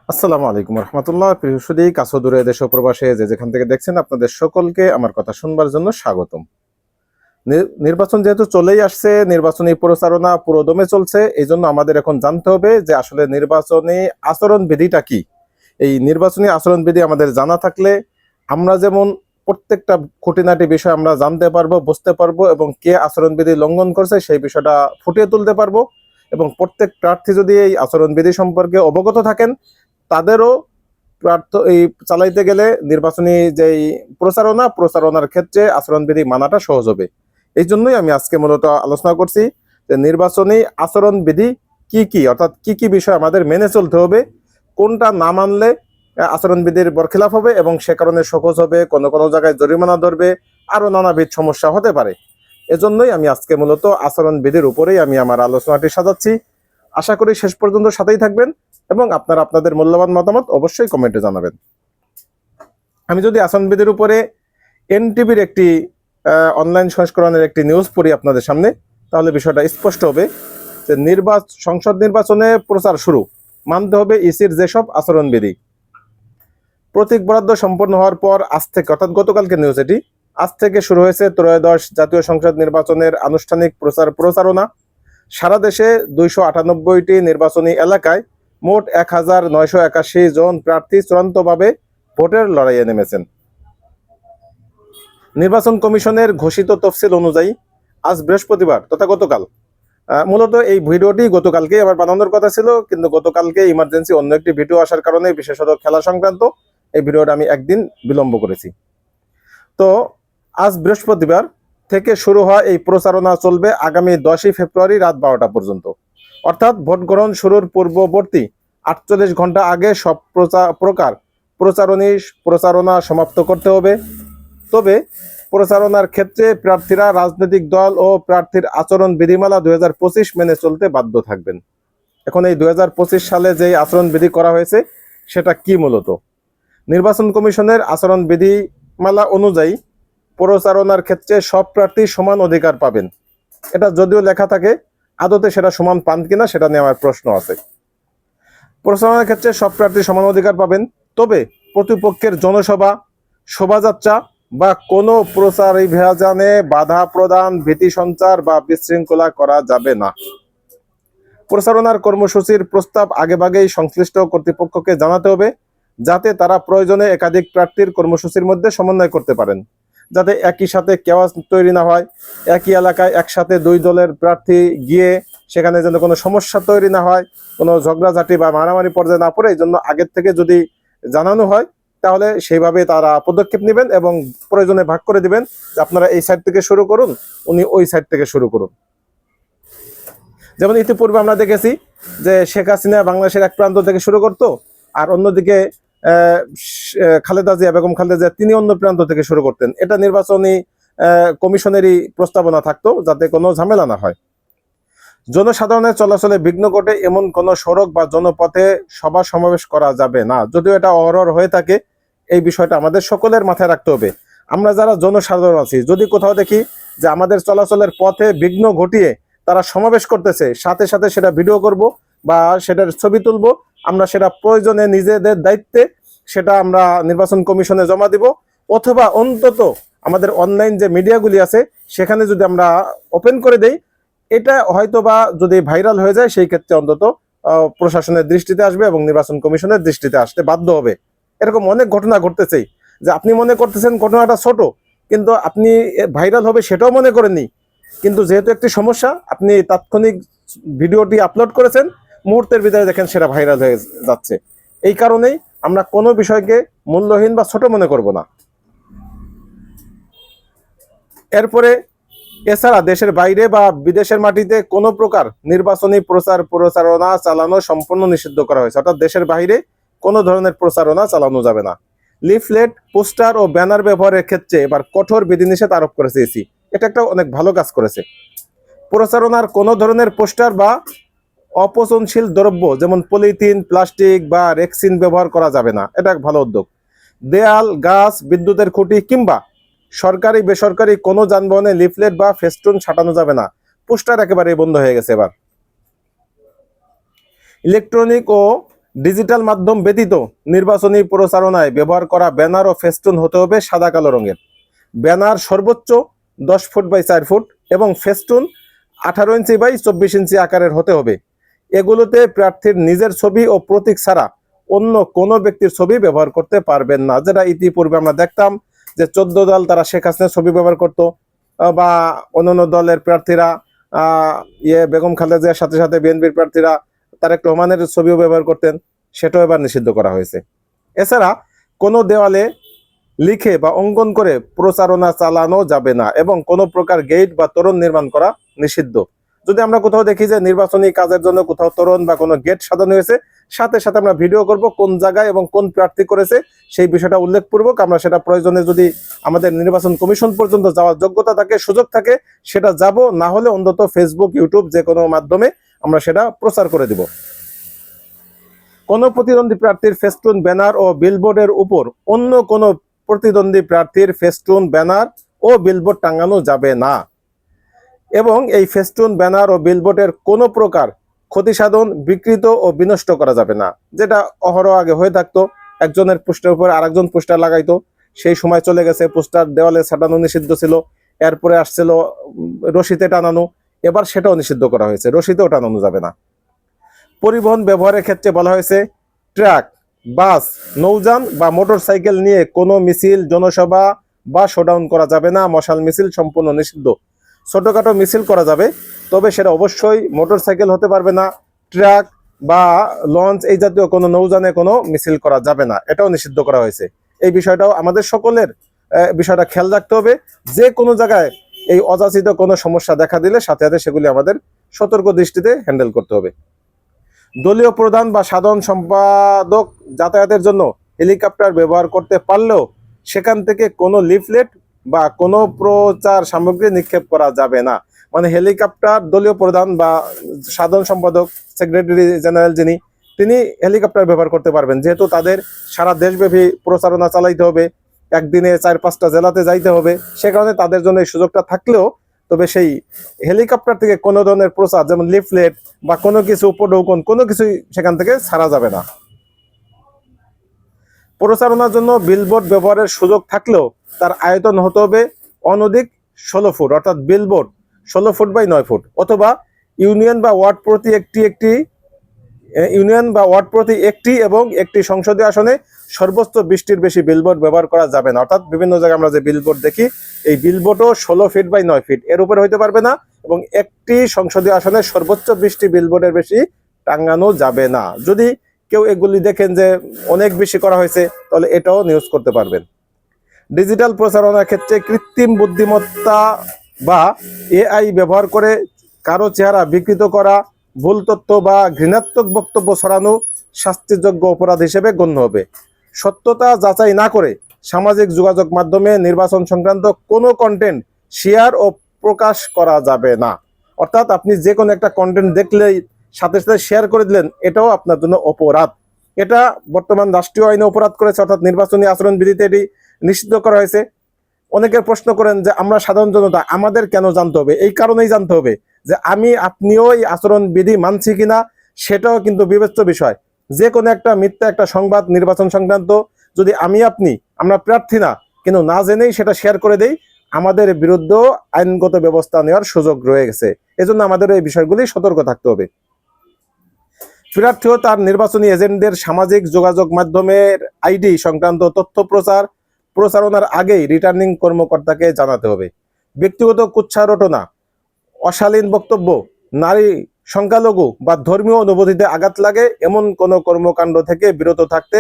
আসসালামু আলাইকুম রহমতুল্লাহ। প্রিয় সুদী, কাছে দূরে দেশ ও প্রবাসে যে যেখান থেকে দেখছেন, আপনাদের সকলকে আমার কথা শুনবার জন্য স্বাগতম। নির্বাচন যেহেতু চলেই আসছে, নির্বাচনী প্রচারণা পুরোদমে চলছে। এই জন্য আমাদের এখন জানতে হবে যে আসলে নির্বাচনী আচরণবিধিটা কি। এই নির্বাচনী আচরণবিধি আমাদের জানা থাকলে আমরা যেমন প্রত্যেকটা খুঁটিনাটি বিষয় আমরা জানতে পারবো, বুঝতে পারবো, এবং কে আচরণবিধি লঙ্ঘন করছে সেই বিষয়টা ফুটিয়ে তুলতে পারবো। এবং প্রত্যেক প্রার্থী যদি এই আচরণবিধি সম্পর্কে অবগত থাকেন, তাদেরও এই চালাইতে গেলে নির্বাচনী যেই প্রচারণার ক্ষেত্রে আচরণবিধি মানাটা সহজ হবে। এই জন্যই আমি আজকে মূলত আলোচনা করছি যে নির্বাচনী আচরণবিধি কি কি, অর্থাৎ কি কি বিষয় আমাদের মেনে চলতে হবে, কোনটা না মানলে আচরণবিধির বরখিলাপ হবে এবং সে কারণে শোকজ হবে, কোনো কোনো জায়গায় জরিমানা ধরবে, আরো নানাবিধ সমস্যা হতে পারে। এজন্যই আমি আজকে মূলত আচরণবিধির উপরেই আমি আমার আলোচনাটি সাজাচ্ছি। আশা করি শেষ পর্যন্ত সাথেই থাকবেন এবং আপনারা আপনাদের মূল্যবান মতামত অবশ্যই কমেন্টে জানাবেন। আমি যদি আচরণবিধির উপরে এনটিভির একটি অনলাইন সংস্করণের একটি নিউজ পড়ি আপনাদের সামনে, তাহলে বিষয়টা স্পষ্ট হবে যে সংসদ নির্বাচনে প্রচার শুরু, মানতে হবে ইসির যেসব আচরণবিধি। প্রতীক বরাদ্দ সম্পন্ন হওয়ার পর আজ থেকে, অর্থাৎ গতকালকে নিউজ এটি, আজ থেকে শুরু হয়েছে ত্রয়োদশ জাতীয় সংসদ নির্বাচনের আনুষ্ঠানিক প্রচারণা। সারা দেশে 298টি নির্বাচনী এলাকায় মোট 1981 জন প্রার্থী চূড়ান্তভাবে ভোটের লড়াইয়ে নেমেছেন। নির্বাচন কমিশনের ঘোষিত তফসিল অনুযায়ী আজ বৃহস্পতিবার তথা গতকাল, মূলত এই ভিডিওটি গতকালকেই আমার বানানোর কথা ছিল, কিন্তু গতকালকে ইমার্জেন্সি অন্য একটি ভিডিও আসার কারণে, বিশেষত খেলা সংক্রান্ত, এই ভিডিওটা আমি একদিন বিলম্ব করেছি। তো আজ বৃহস্পতিবার থেকে শুরু হওয়া এই প্রচারণা চলবে আগামী 10ই ফেব্রুয়ারি রাত 12টা পর্যন্ত। অর্থাৎ ভোট গ্রহণ শুরুর পূর্ববর্তী 48 ঘন্টা আগে সব প্রকার প্রচারণা সমাপ্ত করতে হবে। তবে প্রচারণার ক্ষেত্রে প্রার্থীরা রাজনৈতিক দল ও প্রার্থীর আচরণ বিধিমালা 2025 মেনে চলতে বাধ্য থাকবেন। এখন এই 2025 সালে যে আচরণ বিধি করা হয়েছে সেটা কি? মূলত নির্বাচন কমিশনের আচরণ বিধিমালা অনুযায়ী প্রচারণার ক্ষেত্রে সব প্রার্থী সমান অধিকার পাবেন। এটা যদিও লেখা থাকে, আদতে সেটা সমান পান কিনা সেটা নিয়ে আমার প্রশ্ন আছে। প্রচারণার ক্ষেত্রে সব প্রার্থী সমান অধিকার পাবেন, তবে প্রতিপক্ষের জনসভা, শোভাযাত্রা বা কোনো প্রচারাভিযানে বাধা প্রদান, ভীতি সঞ্চার বা বিশৃঙ্খলা করা যাবে না। প্রচারণার কর্মসূচির প্রস্তাব আগেভাগেই সংশ্লিষ্ট কর্তৃপক্ষকে জানাতে হবে, যাতে তারা প্রয়োজনে একাধিক প্রার্থীর কর্মসূচির মধ্যে সমন্বয় করতে পারেন, যাতে একই সাথে কেওয়াস তৈরি না হয়। একই এলাকায় একসাথে দুই দলের প্রার্থী গিয়ে সেখানে যেন কোনো সমস্যা তৈরি না হয়, কোনো ঝগড়াঝাটি বা মারামারি পর্যায়ে না পড়ে, এই জন্য আগের থেকে যদি জানানো হয় তাহলে সেইভাবে তারা পদক্ষেপ নেবেন এবং প্রয়োজনে ভাগ করে দিবেন যে আপনারা এই সাইড থেকে শুরু করুন, উনি ওই সাইড থেকে শুরু করুন। যেমন ইতিপূর্বে আমরা দেখেছি যে শেখ হাসিনা বাংলাদেশের এক প্রান্ত থেকে শুরু করতো, আর অন্যদিকে বেগম খালেদা জিয়া তিনি অন্য প্রান্ত থেকে শুরু করতেন। এটা নির্বাচনী কমিশনেরই প্রস্তাবনা থাকতো, যাতে কোনো ঝামেলা না হয়। জনসাধারণের চলাচলে বিঘ্ন ঘটে এমন কোনো সড়ক বা জনপথে সভা সমাবেশ করা যাবে না। যদিও এটা অহরহ হয়ে থাকে, এই বিষয়টা আমাদের সকলের মাথায় রাখতে হবে। আমরা যারা জনসাধারণ আছি, যদি কোথাও দেখি যে আমাদের চলাচলের পথে বিঘ্ন ঘটিয়ে তারা সমাবেশ করতেছে, সাথে সাথে সেটা ভিডিও করব বা সেটার ছবি তুলব। আমরা সেটা প্রয়োজনে নিজেদের দায়িত্বে সেটা আমরা নির্বাচন কমিশনে জমা দিব, অথবা অন্তত আমাদের অনলাইন যে মিডিয়াগুলি আছে সেখানে যদি আমরা ওপেন করে দেই, এটা হয়তোবা যদি ভাইরাল হয়ে যায় সেই ক্ষেত্রে অন্তত প্রশাসনের দৃষ্টিতে আসবে এবং নির্বাচন কমিশনের দৃষ্টিতে আসতে বাধ্য হবে। এরকম অনেক ঘটনা ঘটতেছে যে আপনি মনে করতেছেন ঘটনাটা ছোট, কিন্তু আপনি ভাইরাল হবে সেটাও মনে করেননি, কিন্তু যেহেতু একটি সমস্যা, আপনি তাৎক্ষণিক ভিডিওটি আপলোড করেছেন, মুহূর্তের ভিতরে দেখেন সেটা ভাইরাল হয়ে যাচ্ছে। এই কারণেই আমরা কোনো বিষয়কে মূল্যহীন বা ছোট মনে করব না। এরপরে এছাড়া দেশের বাইরে বা বিদেশের মাটিতে কোনো প্রকার নির্বাচনী প্রচারণা চালানো সম্পূর্ণ নিষিদ্ধ করা হয়েছে। অর্থাৎ দেশের বাইরে কোনো ধরনের প্রচারণা চালানো যাবে না। লিফলেট, পোস্টার ও ব্যানার ব্যবহারের ক্ষেত্রে এবার কঠোর বিধিনিষেধ আরোপ করেছে ইসি। এটা একটা অনেক ভালো কাজ করেছে। প্রচারণার কোনো ধরনের পোস্টার বা অপচনশীল দ্রব্য যেমন পলিথিন, প্লাস্টিক বা রেক্সিন ব্যবহার করা যাবে না। এটা এক ভালো উদ্যোগ। দেয়াল, গাছ, বিদ্যুতের খুঁটি কিংবা সরকারি বেসরকারি কোনো যানবাহনে লিফলেট বা ফেস্টুন ছাটানো যাবে না। পোস্টার একেবারে বন্ধ হয়ে গেছে এবার। ইলেকট্রনিক ও ডিজিটাল মাধ্যম ব্যতীত নির্বাচনী প্রচারণায় ব্যবহার করা ব্যানার ও ফেস্টুন হতে হবে সাদা কালো রঙের। ব্যানার সর্বোচ্চ 10 ফুট বাই 4 ফুট এবং ফেস্টুন 18 ইঞ্চি বাই 24 ইঞ্চি আকারের হতে হবে। এগুলোতে প্রার্থীর নিজের ছবি ও প্রতীক ছাড়া অন্য কোনো ব্যক্তির ছবি ব্যবহার করতে পারবেন না, যেটা ইতিপূর্বে আমরা দেখতাম যে 14 দল তারা শেখ হাসিনার ছবি ব্যবহার করত, বা অন্যান্য দলের প্রার্থীরা বেগম খালেদা জিয়ার সাথে সাথে বিএনপির প্রার্থীরা তারেক রহমানের ছবিও ব্যবহার করতেন, সেটাও এবার নিষিদ্ধ করা হয়েছে। এছাড়া কোনো দেওয়ালে লিখে বা অঙ্কন করে প্রচারণা চালানো যাবে না এবং কোনো প্রকার গেট বা তোরণ নির্মাণ করা নিষিদ্ধ। যদি আমরা কোথাও দেখি যে নির্বাচনী কাজের জন্য কোথাও তোরণ বা কোনো গেট সাজানো হয়েছে, সাথে সাথে আমরা ভিডিও করব কোন জায়গায় এবং কোন প্রার্থী করেছে সেই বিষয়টা উল্লেখপূর্বক আমরা সেটা প্রয়োজনে যদি আমাদের নির্বাচন কমিশন পর্যন্ত যাওয়ার যোগ্যতা থাকে, সুযোগ থাকে, সেটা যাব, না হলে অন্তত ফেসবুক, ইউটিউব যে কোনো মাধ্যমে আমরা সেটা প্রচার করে দিব। কোনো প্রতিদ্বন্দ্বী প্রার্থীর ফেস্টুন, ব্যানার ও বিলবোর্ডের উপর অন্য কোনো প্রতিদ্বন্দ্বী প্রার্থীর ফেস্টুন, ব্যানার ও বিলবোর্ড টাঙানো যাবে না এবং এই ফেস্টুন, ব্যানার ও বিলবোর্ডের কোনো প্রকার ক্ষতি সাধন, বিকৃত ও বিনষ্ট করা যাবে না, যেটা অহরহ আগে হয়ে থাকতো। একজনের পোস্টার উপর আরেকজন পোস্টার লাগাইতো, সেই সময় চলে গেছে। পোস্টার দেওয়ালে ছাটানো নিষিদ্ধ ছিল, এরপরে আসছিল রশিতে টানানো, এবার সেটাও নিষিদ্ধ করা হয়েছে, রশিতেও টানানো যাবে না। পরিবহন ব্যবহারের ক্ষেত্রে বলা হয়েছে ট্রাক, বাস, নৌযান বা মোটর সাইকেল নিয়ে কোনো মিছিল, জনসভা বা শোডাউন করা যাবে না। মশাল মিছিল সম্পূর্ণ নিষিদ্ধ। ছোটখাটো মিছিল করা যাবে, তবে সেটা অবশ্যই মোটর সাইকেল হতে পারবে না, ট্রাক বা লঞ্চ এই জাতীয় কোনো নৌযানে কোনো মিছিল করা যাবে না, এটাও নিষিদ্ধ করা হয়েছে। এই বিষয়টাও আমাদের সকলের বিষয়টা খেয়াল রাখতে হবে। যে কোনো জায়গায় এই অযাচিত কোনো সমস্যা দেখা দিলে সাথে সাথে সেগুলি আমাদের সতর্ক দৃষ্টিতে হ্যান্ডেল করতে হবে। দলীয় প্রধান বা সাধারণ সম্পাদক যাতায়াতের জন্য হেলিকপ্টার ব্যবহার করতে পারলেও সেখান থেকে কোনো লিফলেট বা কোনো প্রচার সামগ্রী নিক্ষেপ করা যাবে না। মানে হেলিকপ্টার দলীয় প্রধান বা সাধারণ সম্পাদক, সেক্রেটারি জেনারেল যিনি, তিনি হেলিকপ্টার ব্যবহার করতে পারবেন, যেহেতু তাদের সারা দেশব্যাপী প্রচারণা চালাইতে হবে, একদিনে 4-5টা জেলাতে যাইতে হবে, সে কারণে তাদের জন্য এই সুযোগটা থাকলেও তবে সেই হেলিকপ্টার থেকে কোনো ধরনের প্রচার, যেমন লিফলেট বা কোনো কিছু উপঢৌকন, কোনো কিছুই সেখান থেকে ছাড়া যাবে না। প্রচারণার জন্য বিলবোর্ড ব্যবহারের সুযোগ থাকলেও তার আয়তন হতে হবে অনধিক 16 ফুট, অর্থাৎ বিলবোর্ড 16 ফুট বাই 9 ফুট, অথবা ইউনিয়ন বা ওয়ার্ড প্রতি একটি এবং একটি সংসদীয় আসনে সর্বোচ্চ 20টির বেশি বিলবোর্ড ব্যবহার করা যাবে না। অর্থাৎ বিভিন্ন জায়গায় আমরা যে বিলবোর্ড দেখি, এই বিলবোর্ডও 16 ফিট বাই 9 ফিট এর উপরে হইতে পারবে না এবং একটি সংসদীয় আসনে সর্বোচ্চ 20টি বিলবোর্ডের বেশি টাঙানো যাবে না। যদি কেউ এগুলি দেখেন যে অনেক বেশি করা হয়েছে, তাহলে এটাও নিউজ করতে পারবেন। ডিজিটাল প্রচারণার ক্ষেত্রে কৃত্রিম বুদ্ধিমত্তা বা এআই ব্যবহার করে কারো চেহারা বিকৃত করা, ভুল তথ্য বা ঘৃণাত্মক বক্তব্য ছড়ানো শাস্তিযোগ্য অপরাধ হিসেবে গণ্য হবে। সত্যতা যাচাই না করে সামাজিক যোগাযোগ মাধ্যমে নির্বাচন সংক্রান্ত কোনো কন্টেন্ট শেয়ার ও প্রকাশ করা যাবে না। অর্থাৎ আপনি যে কোনো একটা কন্টেন্ট দেখলেই সাথে সাথে শেয়ার করে দিলেন, এটাও আপনার জন্য অপরাধ। এটা বর্তমান রাষ্ট্রীয় আইনে অপরাধ করেছে, অর্থাৎ নির্বাচনী আচরণ বিধিতে এটি নিষিদ্ধ করা হয়েছে। অনেকের প্রশ্ন করেন যে আমরা সাধারণ জনতা, আমাদের কেন জানতে হবে? এই কারণেই জানতে হবে যে আপনিও এই আচরণ বিধি মানছি কিনা, সেটাও কিন্তু বিবেচ্য বিষয়। যে কোনো একটা মিথ্যা একটা সংবাদ নির্বাচন সংক্রান্ত যদি আমরা প্রার্থী না কিন্তু না জেনেই সেটা শেয়ার করে দেই, আমাদের বিরুদ্ধেও আইনগত ব্যবস্থা নেওয়ার সুযোগ রয়ে গেছে। এজন্য আমাদের এই বিষয়গুলি সতর্ক থাকতে হবে। প্রার্থীও তার নির্বাচনী এজেন্টদের সামাজিক যোগাযোগ মাধ্যমের আইডি সংক্রান্ত তথ্য প্রচারণার আগেই রিটার্নিং কর্মকর্তাকে জানাতে হবে। ব্যক্তিগত কুৎসা রটনা, অশালীন বক্তব্য, নারী, সংখ্যালঘু বা ধর্মীয় অনুভূতিতে আঘাত লাগে এমন কোনো কর্মকাণ্ড থেকে বিরত থাকতে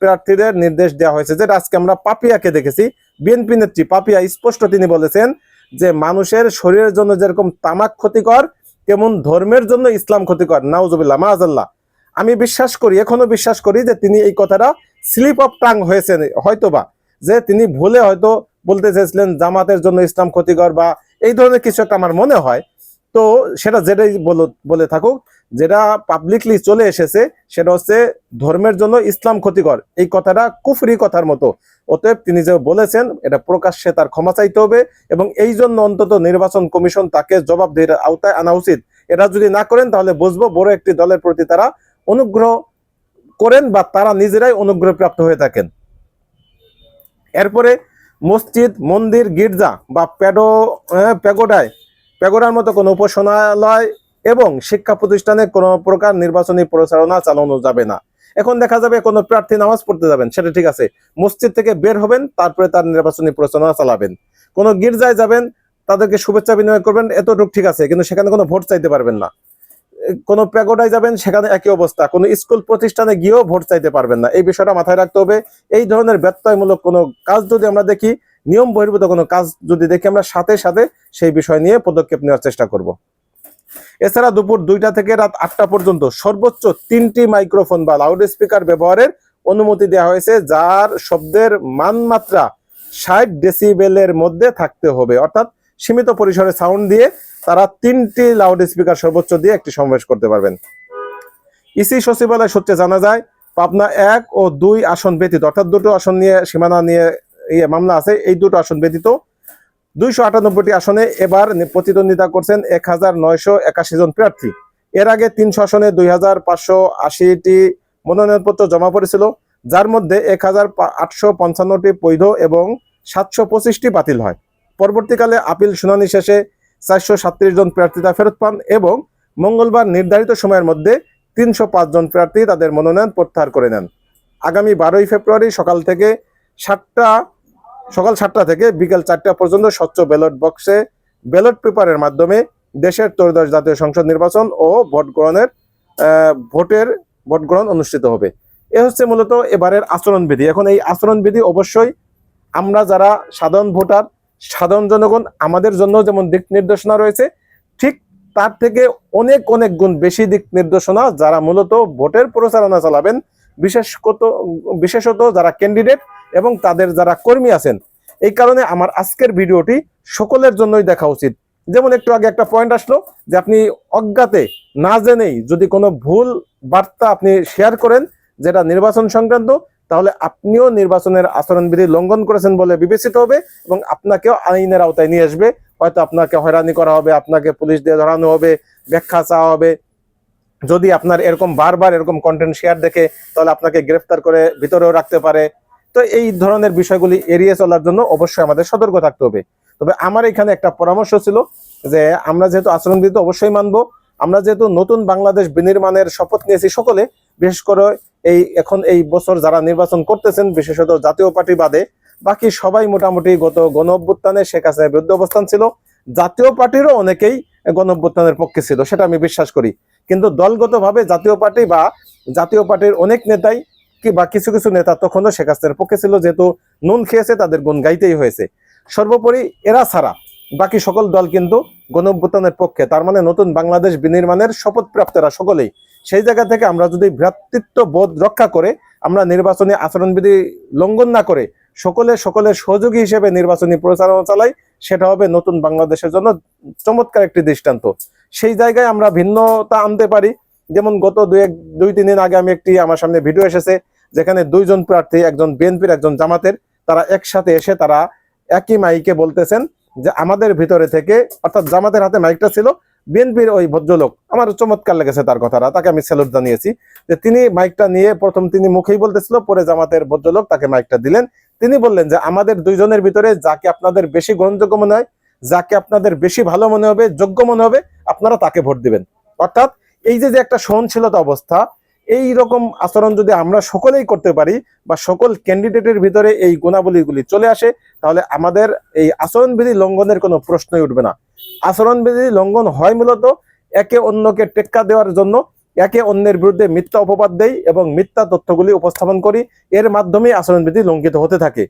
প্রার্থীদের নির্দেশ দেওয়া হয়েছে। যেটা আজকে আমরা পাপিয়াকে দেখেছি, বিএনপি নেত্রী পাপিয়া স্পষ্ট তিনি বলেছেন যে মানুষের শরীরের জন্য যেরকম তামাক ক্ষতিকর, তেমন ধর্মের জন্য ইসলাম ক্ষতিকর। নাউজুবিল্লাহ, মাআযাল্লাহ। আমি এখনো বিশ্বাস করি যে তিনি এই কথাটা স্লিপ অফ টাং হয়েছে, হয়তোবা যে তিনি ভুলে হয়তো বলতে চেয়েছিলেন জামাতের জন্য ইসলাম ক্ষতিকর বা এই ধরনের কিছু একটা আমার মনে হয়। তো সেটা যেটাই বলে থাকুক, যেটা পাবলিকলি চলে এসেছে সেটা হচ্ছে ধর্মের জন্য ইসলাম ক্ষতিকর, এই কথাটা কুফরি কথার মতো। অতএব তিনি যে বলেছেন এটা প্রকাশ্যে তার ক্ষমা চাইতে হবে এবং এই জন্য অন্তত নির্বাচন কমিশন তাকে জবাবদিহির আওতায় আনা উচিত। এটা যদি না করেন তাহলে বুঝবো বড় একটি দলের প্রতি তারা অনুগ্রহ করেন বা তারা নিজেরাই অনুগ্রহপ্রাপ্ত হয়ে থাকেন। এরপরে মসজিদ, মন্দির, গির্জা বা প্যাগোডার মতো কোনো উপাসনালয় এবং শিক্ষা প্রতিষ্ঠানে কোনো প্রকার নির্বাচনী প্রচারণা চালানো যাবে না। এখন দেখা যাবে কোনো প্রার্থী নামাজ পড়তে যাবেন, সেটা ঠিক আছে, মসজিদ থেকে বের হবেন, তারপরে তার নির্বাচনী প্রচারণা চালাবেন। কোনো গির্জায় যাবেন, তাদেরকে শুভেচ্ছা বিনিময় করবেন, এতটুকু ঠিক আছে, কিন্তু সেখানে কোনো ভোট চাইতে পারবেন না। কোনো প্যাগোডায় যাবেন, সেখানে একই অবস্থা, কোনো স্কুল প্রতিষ্ঠানে গিয়েও ভোট চাইতে পারবেন না। এই বিষয়টা মাথায় রাখতে হবে। এই ধরনের ব্যত্যয়মূলক কোনো কাজ যদি আমরা দেখি, নিয়ম বহির্ভূত কোনো কাজ যদি দেখি, আমরা সাথে সাথে সেই বিষয় নিয়ে পদক্ষেপ নেওয়ার চেষ্টা করব। এছাড়া দুপুর 2টা থেকে রাত 8টা পর্যন্ত সর্বোচ্চ 3টি মাইক্রোফোন বা লাউড স্পিকার ব্যবহারের অনুমতি দেওয়া হয়েছে, যার শব্দের মানমাত্রা 60 ডেসিবেলের মধ্যে থাকতে হবে। অর্থাৎ সীমিত পরিসরে সাউন্ড দিয়ে তারা 3টি লাউড স্পিকার সর্বোচ্চ দিয়ে একটি সমাবেশ করতে পারবেন। ইসি সচিবালয় সূত্রে জানা যায়, পাবনা 1 ও 2 আসন ব্যতীত, অর্থাৎ দুটো আসন নিয়ে সীমানা নিয়ে মামলা আছে, এই দুটো আসন ব্যতীত 298টি আসনে এবার প্রতিদ্বন্দ্বিতা করছেন 1981 জন প্রার্থী। এর আগে 300 আসনে 2580টি মনোনয়নপত্র জমা পড়েছিল, যার মধ্যে 1855টি বৈধ এবং 725টি বাতিল হয়। পরবর্তীকালে আপিল শুনানি শেষে 437 জন প্রার্থীতা ফেরত পান এবং মঙ্গলবার নির্ধারিত সময়ের মধ্যে 305 জন প্রার্থী তাদের মনোনয়ন প্রত্যাহার করে নেন। আগামী 12ই ফেব্রুয়ারি সকাল 7টা থেকে বিকেল 4টা পর্যন্ত স্বচ্ছ ব্যালট বক্সে ব্যালট পেপারের মাধ্যমে দেশের ত্রয়োদশ জাতীয় সংসদ নির্বাচন ও ভোট গ্রহণ অনুষ্ঠিত হবে। এ হচ্ছে মূলত এবারের আচরণবিধি। এখন এই আচরণবিধি অবশ্যই আমরা যারা সাধারণ ভোটার, সাধারণ জনগণ, আমাদের জন্য যেমন দিক নির্দেশনা রয়েছে, ঠিক তার থেকে অনেক অনেক গুণ বেশি দিক নির্দেশনা যারা মূলত ভোটের প্রচারণা চালাবেন, বিশেষত যারা ক্যান্ডিডেট এবং তাদের যারা কর্মী আছেন। এই কারণে আমার আজকের ভিডিওটি সকলের জন্যই দেখা উচিত। যেমন একটু আগে একটা পয়েন্ট আসলো যে আপনি অজ্ঞাতে না জেনেই যদি কোনো ভুল বার্তা আপনি শেয়ার করেন যেটা নির্বাচন সংক্রান্ত, তাহলে আপনিও নির্বাচনের আচরণবিধি লঙ্ঘন করেছেন বলে বিবেচিত হবে এবং আপনাকেও আইনের আওতায় নিয়ে আসবে। হয়তো আপনাকে হয়রানি করা হবে, আপনাকে পুলিশ দিয়ে ধরানো হবে, ব্যাখ্যা চাওয়া হবে। যদি আপনার এরকম বারবার এরকম কন্টেন্ট শেয়ার দেখে, তাহলে আপনাকে গ্রেফতার করে ভিতরেও রাখতে পারে। তো এই ধরনের বিষয়গুলি এড়িয়ে চলার জন্য অবশ্যই আমাদের সতর্ক থাকতে হবে। তবে আমার এখানে একটা পরামর্শ ছিল যে আমরা যেহেতু আচরণবিধি অবশ্যই মানবো, আমরা যেহেতু নতুন বাংলাদেশ বিনির্মাণের শপথ নিয়েছি সকলে, বিশেষ করে এই বছর যারা নির্বাচন করতেছেন, বিশেষত জাতীয় পার্টি বাদে বাকি সবাই মোটামুটি গত গণ অভ্যুত্থানে শেখ হাসিনার বিরুদ্ধে অবস্থান ছিল। জাতীয় পার্টিরও অনেকেই গণ অভ্যুত্থানের পক্ষে ছিল, সেটা আমি বিশ্বাস করি। কিন্তু দলগতভাবে জাতীয় পার্টির অনেক নেতাই বা কিছু কিছু নেতা তখনও শেখ হাসিনার পক্ষে ছিল, যেহেতু নুন খেয়েছে তাদের গুণ গাইতেই হয়েছে। সর্বোপরি এরা ছাড়া বাকি সকল দল কিন্তু গণ অভ্যুত্থানের পক্ষে। তার মানে নতুন বাংলাদেশ বিনির্মাণের শপথপ্রাপ্তরা সকলেই। সেই জায়গা থেকে আমরা যদি ভ্রাতৃত্ব বোধ রক্ষা করে আমরা নির্বাচনী আচরণবিধি লঙ্ঘন না করে সকলের সহযোগী হিসেবে নির্বাচনী প্রচারণা চালাই, সেটা হবে নতুন বাংলাদেশের জন্য চমৎকার একটি দৃষ্টান্ত। সেই জায়গায় আমরা ভিন্নতা আনতে পারি। যেমন গত 2-3 দিন আগে আমার সামনে ভিডিও এসেছে, যেখানে 2 জন প্রার্থী, একজন বিএনপির একজন জামাতের, তারা একসাথে এসে তারা একই মাইকে বলতেছেন যে আমাদের ভিতরে থেকে, অর্থাৎ জামাতের হাতে মাইকটা ছিল, বিএনপির ওই ভদ্রলোক, আমার চমৎকার লেগেছে তার কথাটা, তাকে আমি স্যালুট জানিয়েছি যে তিনি মাইকটা নিয়ে প্রথম তিনি মুখেই বলতেছিল, পরে জামাতের ভদ্রলোক তাকে মাইকটা দিলেন। তিনি বললেন যে আমাদের 2 জনের ভিতরে যাকে আপনাদের বেশি গ্রহণযোগ্য মনে হয়, যাকে আপনাদের বেশি ভালো মনে হবে, যোগ্য মনে হবে, আপনারা তাকে ভোট দিবেন। অর্থাৎ এই যে একটা সহনশীলতা অবস্থা, এই রকম আচরণ যদি আমরা সকলেই করতে পারি বা সকল ক্যান্ডিডেটের ভিতরে এই গুণাবলীগুলি চলে আসে, তাহলে আমাদের এই আচরণবিধি লঙ্ঘনের কোনো প্রশ্নই উঠবে না। আচরণবিধি লঙ্ঘন হয় মূলত একে অন্যকে টেক্কা দেওয়ার জন্য, একে অন্যের বিরুদ্ধে মিথ্যা অপবাদ দেই এবং মিথ্যা তথ্যগুলি উপস্থাপন করি, এর মাধ্যমে আচরণবিধি লঙ্ঘিত হতে থাকে।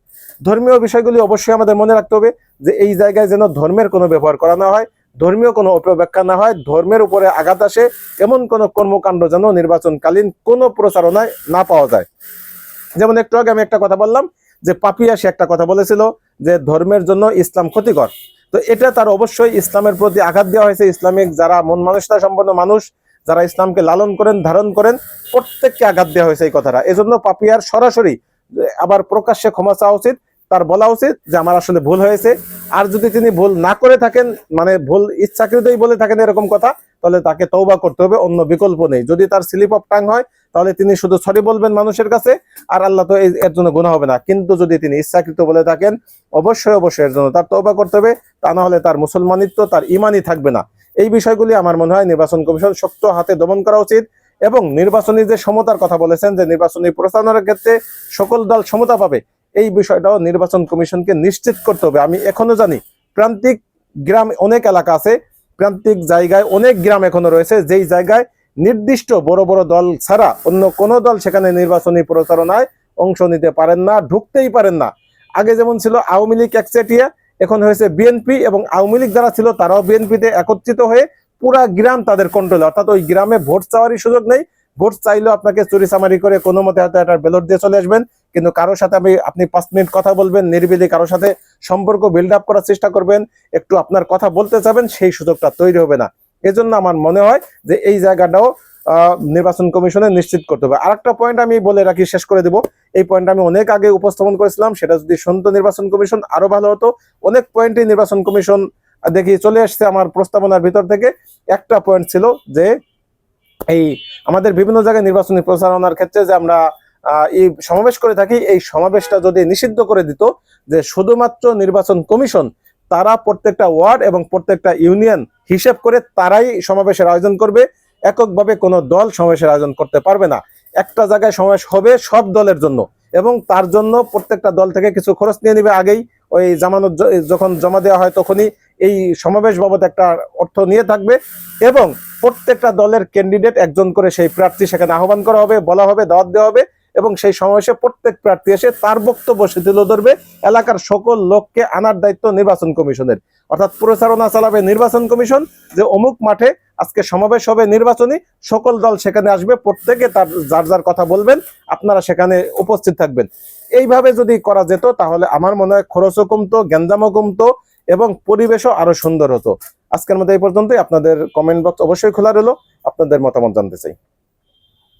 ধর্মীয় বিষয়গুলি অবশ্যই আমাদের মনে রাখতে হবে যে এই জায়গায় যেন ধর্মের কোনো ব্যবহার করা না হয়, ধর্মীয় কোনো অপব্যাখ্যা না হয়, ধর্মের উপরে আঘাত আসে এমন কোনো কর্মকাণ্ড যেন নির্বাচনকালীন কোনো প্রচারণায় না পাওয়া যায়। যেমন একটু আগে আমি একটা কথা বললাম যে পাপিয়া সে একটা কথা বলেছিল যে ধর্মের জন্য ইসলাম ক্ষতিকর। তো এটা তার অবশ্যই ইসলামের প্রতি আঘাত দেওয়া হয়েছে। ইসলামিক যারা মন মানসিকতা সম্পন্ন মানুষ, যারা ইসলামকে লালন করেন, ধারণ করেন, প্রত্যেককে আঘাত দেওয়া হয়েছে এই কথাটা। এজন্য পাপিয়ার সরাসরি আবার প্রকাশ্যে ক্ষমা চাওয়া উচিত, তার বলা উচিত যে আমার আসলে ভুল হয়েছে। আর যদি তিনি ভুল না করে থাকেন, মানে ভুল ইচ্ছাকৃতই বলে থাকেন এরকম কথা, তাহলে তাকে তওবা করতে হবে, অন্য বিকল্প নেই। যদি তার স্লিপ অফ টাং হয়, তাহলে তিনি শুধু সরি বলবেন মানুষের কাছে, আর আল্লাহ তো এর জন্য গুনাহ হবে না। কিন্তু যদি তিনি ইচ্ছাকৃত বলে থাকেন, অবশ্যই অবশ্যই এর জন্য তার তওবা করতে হবে, তা না হলে তার মুসলমানিত্ব, তার ইমানই থাকবে না। এই বিষয়গুলি আমার মনে হয় নির্বাচন কমিশন শক্ত হাতে দমন করা উচিত। এবং নির্বাচনী যে সমতার কথা বলেছেন, যে নির্বাচনী প্রচারণার ক্ষেত্রে সকল দল সমতা পাবে, এই বিষয়টাও নির্বাচন কমিশনকে নিশ্চিত করতে হবে। আমি এখনো জানি প্রান্তিক গ্রাম অনেক এলাকা আছে, প্রান্তিক জায়গায় অনেক গ্রাম এখনো রয়েছে, যেই জায়গায় নির্দিষ্ট বড় বড় দল ছাড়া অন্য কোনো দল সেখানে নির্বাচনী প্রচারণায় অংশ নিতে পারেন না, ঢুকতেই পারেন না। আগে যেমন ছিল আওয়ামী লীগ একচেটিয়া, এখন হয়েছে বিএনপি, এবং আওয়ামী লীগ যারা ছিল তারাও বিএনপিতে একত্রিত হয়ে পুরা গ্রাম তাদের কন্ট্রোলে, অর্থাৎ ওই গ্রামে ভোট চাওয়ারই সুযোগ নেই। ভোট চাইলেও আপনাকে চুরি চামারি করে কোনো মতে হয়তো একটা ব্যালট দিয়ে চলে আসবেন, কিন্তু কারোর সাথে আপনি 5 মিনিট কথা বলবেন, নির্বিলি কারোর সাথে সম্পর্ক বিল্ড আপ করার চেষ্টা করবেন, একটু আপনার কথা বলতে চাবেন, সেই সুযোগটা তৈরি হবে না। এজন্য আমার মনে হয় যে এই জায়গাটাও নির্বাচন কমিশনে নিশ্চিত করতে হবে। আরেকটা পয়েন্ট আমি বলে রাখি, শেষ করে দেব। এই পয়েন্ট আমি অনেক আগে উপস্থাপন করেছিলাম, সেটা যদি শুনতো নির্বাচন কমিশন আরো ভালো হতো। অনেক পয়েন্টই নির্বাচন কমিশন দেখি চলে আসছে আমার প্রস্তাবনার ভিতর থেকে। একটা পয়েন্ট ছিল যে এই আমাদের বিভিন্ন জায়গায় নির্বাচনী প্রচারণার ক্ষেত্রে যে আমরা এই সমাবেশ করে থাকি, এই সমাবেশটা যদি নিষিদ্ধ করে দিত, যে শুধুমাত্র নির্বাচন কমিশন তারা প্রত্যেকটা ওয়ার্ড এবং প্রত্যেকটা ইউনিয়ন হিসেব করে তারাই সমাবেশের আয়োজন করবে, এককভাবে কোনো দল সমাবেশের আয়োজন করতে পারবে না। একটা জায়গায় সমাবেশ হবে সব দলের জন্য, এবং তার জন্য প্রত্যেকটা দল থেকে কিছু খরচ নিয়ে নিবে আগেই, ওই জামানত যখন জমা দেওয়া হয় তখনই এই সমাবেশ বাবদ একটা অর্থ নিয়ে থাকবে। এবং প্রত্যেকটা দলের ক্যান্ডিডেট একজন করে সেই প্রার্থী সেখানে আহ্বান করা হবে, বলা হবে, দাওয়াত দেওয়া হবে, এবং সেই সমাবেশে প্রত্যেক প্রার্থী এসে তার বক্তব্য সে তুলে ধরবে। এলাকার সকল লোককে আনার দায়িত্ব নির্বাচন কমিশনের, অর্থাৎ প্রচারণা চালাবে নির্বাচন কমিশন, যে অমুক মাঠে আজকে সমাবেশ হবে নির্বাচনী, সকল দল সেখানে আসবে, প্রত্যেকে তার যার যার কথা বলবেন, আপনারা সেখানে উপস্থিত থাকবেন। এইভাবে যদি করা যেত তাহলে আমার মনে হয় খরচও কমতো, গ্যাঞ্জামও কমতো, এবং পরিবেশও আরো সুন্দর হতো। আজকের মতো এই পর্যন্তই। আপনাদের কমেন্ট বক্স অবশ্যই খোলা রইল, আপনাদের মতামত জানতে চাই।